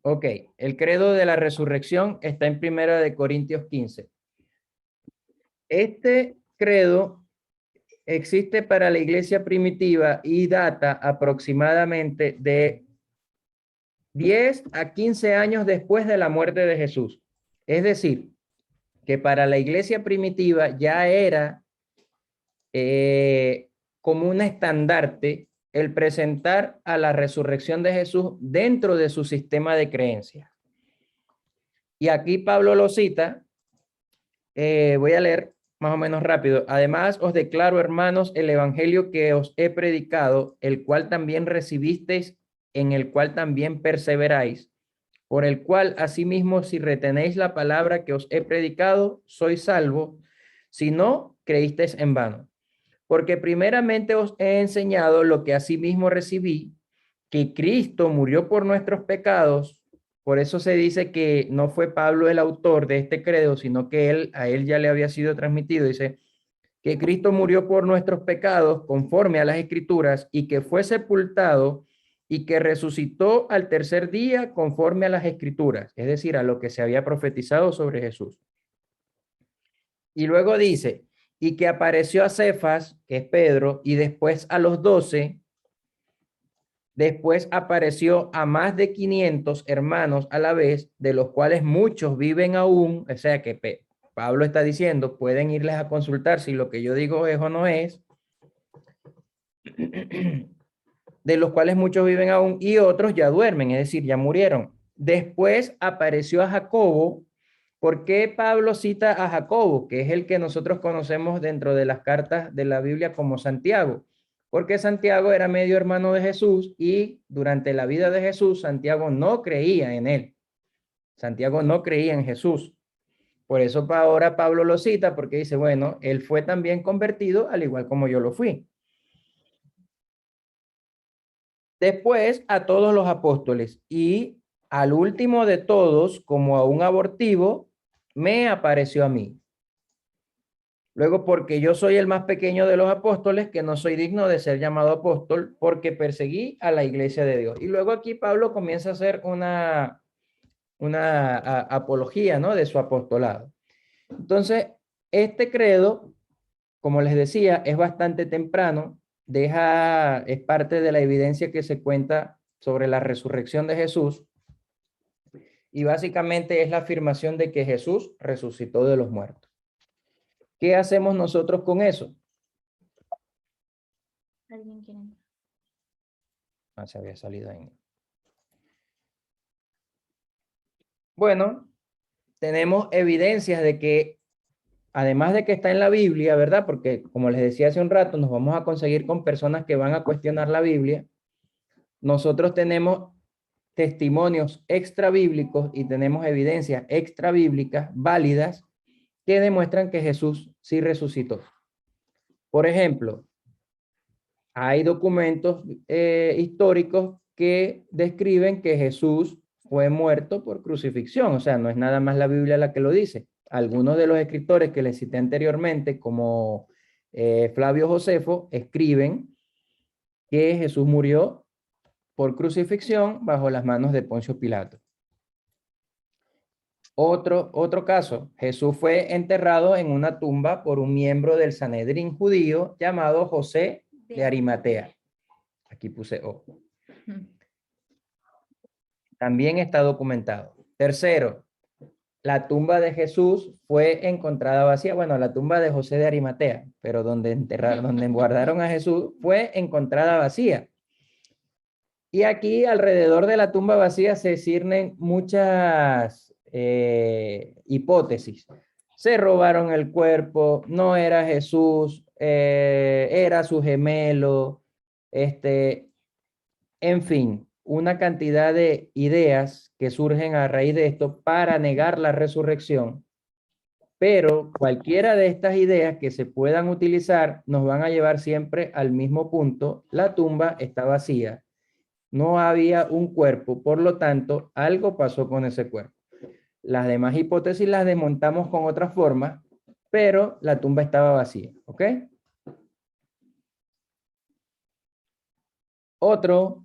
Ok, el credo de la resurrección está en 1 Corintios 15. Este credo existe para la iglesia primitiva y data aproximadamente de 10 a 15 años después de la muerte de Jesús. Es decir, que para la iglesia primitiva ya era como un estandarte el presentar a la resurrección de Jesús dentro de su sistema de creencias. Y aquí Pablo lo cita, voy a leer más o menos rápido. Además, os declaro, hermanos, el evangelio que os he predicado, el cual también recibisteis, en el cual también perseveráis, por el cual asimismo si retenéis la palabra que os he predicado, sois salvos, si no, creísteis en vano. Porque primeramente os he enseñado lo que asimismo recibí, que Cristo murió por nuestros pecados. Por eso se dice que no fue Pablo el autor de este credo, sino que a él ya le había sido transmitido. Dice que Cristo murió por nuestros pecados conforme a las Escrituras y que fue sepultado y que resucitó al tercer día conforme a las Escrituras, es decir, a lo que se había profetizado sobre Jesús. Y luego dice, y que apareció a Cefas, que es Pedro, y después a los 12, después apareció a más de 500 hermanos a la vez, de los cuales muchos viven aún, o sea que Pablo está diciendo, pueden irles a consultar si lo que yo digo es o no es, de los cuales muchos viven aún y otros ya duermen, es decir, ya murieron. Después apareció a Jacobo. ¿Por qué Pablo cita a Jacobo, que es el que nosotros conocemos dentro de las cartas de la Biblia como Santiago? Porque Santiago era medio hermano de Jesús y durante la vida de Jesús, Santiago no creía en él. Santiago no creía en Jesús. Por eso ahora Pablo lo cita, porque dice, bueno, él fue también convertido al igual como yo lo fui. Después a todos los apóstoles y al último de todos, como a un abortivo, me apareció a mí. Luego, porque yo soy el más pequeño de los apóstoles, que no soy digno de ser llamado apóstol, porque perseguí a la iglesia de Dios. Y luego aquí Pablo comienza a hacer una apología, ¿no?, de su apostolado. Entonces, este credo, como les decía, es bastante temprano, es parte de la evidencia que se cuenta sobre la resurrección de Jesús, y básicamente es la afirmación de que Jesús resucitó de los muertos. ¿Qué hacemos nosotros con eso? ¿Alguien quiere? Ah, se había salido ahí. Bueno, tenemos evidencias de que, además de que está en la Biblia, ¿verdad? Porque como les decía hace un rato, nos vamos a conseguir con personas que van a cuestionar la Biblia. Nosotros tenemos testimonios extrabíblicos y tenemos evidencias extrabíblicas válidas que demuestran que Jesús sí resucitó. Por ejemplo, hay documentos históricos que describen que Jesús fue muerto por crucifixión, o sea, no es nada más la Biblia la que lo dice. Algunos de los escritores que les cité anteriormente, como Flavio Josefo, escriben que Jesús murió por crucifixión bajo las manos de Poncio Pilato. Otro caso, Jesús fue enterrado en una tumba por un miembro del Sanedrín judío llamado José de Arimatea. Aquí puse O. También está documentado. Tercero, la tumba de Jesús fue encontrada vacía. Bueno, la tumba de José de Arimatea, pero donde guardaron a Jesús fue encontrada vacía. Y aquí alrededor de la tumba vacía se cirnen muchas hipótesis. Se robaron el cuerpo, no era Jesús, era su gemelo, en fin, una cantidad de ideas que surgen a raíz de esto para negar la resurrección. Pero cualquiera de estas ideas que se puedan utilizar nos van a llevar siempre al mismo punto. La tumba está vacía. No había un cuerpo, por lo tanto, algo pasó con ese cuerpo. Las demás hipótesis las desmontamos con otra forma, pero la tumba estaba vacía, ¿ok? Otro,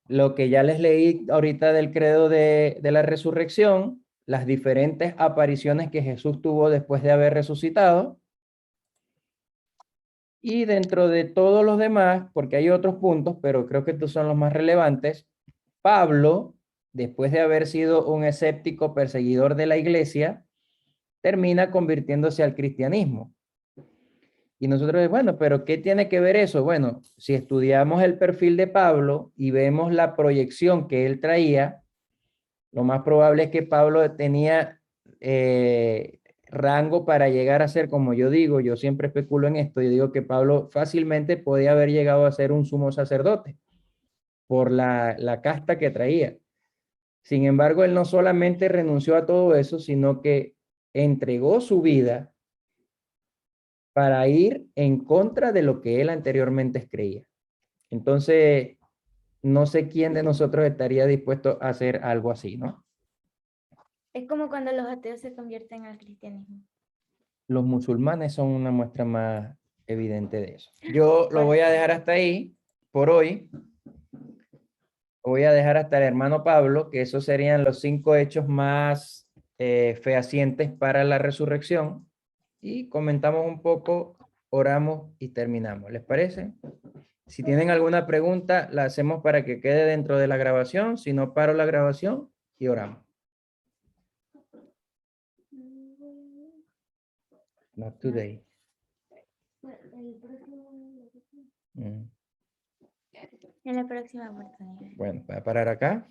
lo que ya les leí ahorita del credo de la resurrección, las diferentes apariciones que Jesús tuvo después de haber resucitado. Y dentro de todos los demás, porque hay otros puntos, pero creo que estos son los más relevantes, Pablo, después de haber sido un escéptico perseguidor de la iglesia, termina convirtiéndose al cristianismo. Y nosotros, bueno, pero ¿qué tiene que ver eso? Bueno, si estudiamos el perfil de Pablo y vemos la proyección que él traía, lo más probable es que Pablo tenía rango para llegar a ser, como yo digo, yo siempre especulo en esto, yo digo que Pablo fácilmente podía haber llegado a ser un sumo sacerdote por la casta que traía. Sin embargo, él no solamente renunció a todo eso, sino que entregó su vida para ir en contra de lo que él anteriormente creía. Entonces, no sé quién de nosotros estaría dispuesto a hacer algo así, ¿no? Es como cuando los ateos se convierten al cristianismo. Los musulmanes son una muestra más evidente de eso. Yo lo voy a dejar hasta ahí por hoy. Voy a dejar hasta el hermano Pablo, que esos serían los 5 hechos más fehacientes para la resurrección. Y comentamos un poco, oramos y terminamos. ¿Les parece? Si tienen alguna pregunta, la hacemos para que quede dentro de la grabación. Si no, paro la grabación y oramos. Not today. En la próxima oportunidad. Bueno, voy a parar acá.